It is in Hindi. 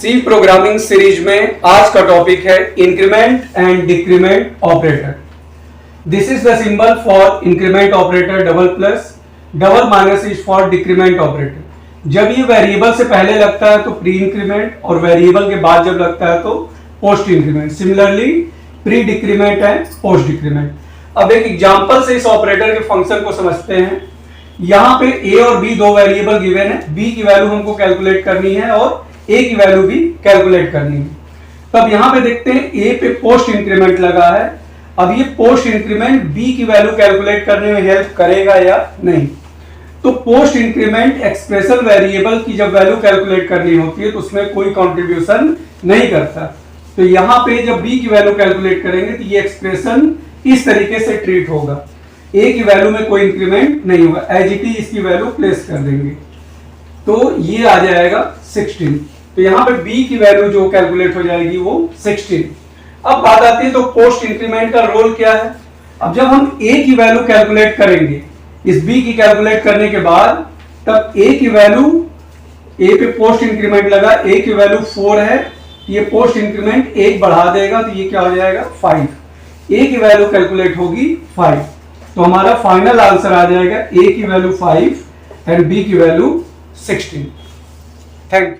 सी प्रोग्रामिंग सीरीज में आज का टॉपिक है increment and decrement operator. This is the symbol for increment operator, double plus, double minus is for decrement operator. जब ये वेरिएबल से पहले लगता है तो प्री इंक्रीमेंट, और वेरिएबल के बाद जब लगता है तो post increment. Similarly pre decrement and post decrement. अब एक एग्जांपल से इस ऑपरेटर के फंक्शन को समझते हैं। यहाँ पे a और b दो वेरिएबल गिवन है, b की वैल्यू हमको कैलकुलेट करनी है और a की वैल्यू भी कैलकुलेट करनी है। तब यहाँ पे देखते हैं a पे पोस्ट इंक्रीमेंट लगा है। अब ये पोस्ट इंक्रीमेंट b की वैल्यू कैलकुलेट करने में हेल्प करेगा या नहीं। तो पोस्ट इंक्रीमेंट एक्सप्रेशन वेरिएबल की जब वैल्यू कैलकुलेट करनी होती है तो उसमें कोई कंट्रीब्यूशन नहीं करता। तो यहाँ पे जब b की वैल्यू कैलकुलेट करेंगे तो ये एक्सप्रेशन इस तरीके से ट्रीट होगा। a की वैल्यू में कोई इंक्रीमेंट नहीं होगा, एज इट इज इसकी वैल्यू प्लेस कर देंगे तो ये आ जाएगा 16। तो यहाँ पे b की वैल्यू जो कैलकुलेट हो जाएगी वो 16। अब बात आती है तो पोस्ट इंक्रीमेंट का रोल क्या है। अब जब हम a की वैल्यू कैलकुलेट करेंगे इस b की कैलकुलेट करने के बाद, तब a की वैल्यू, a पे पोस्ट इंक्रीमेंट लगा, a की वैल्यू 4 है, ये पोस्ट इंक्रीमेंट 1 बढ़ा देगा तो ये क्या हो जाएगा 5। a की वैल्यू कैलकुलेट होगी 5, तो हमारा फाइनल आंसर आ जाएगा a की वैल्यू 5 एंड b की वैल्यू 16। Thank you.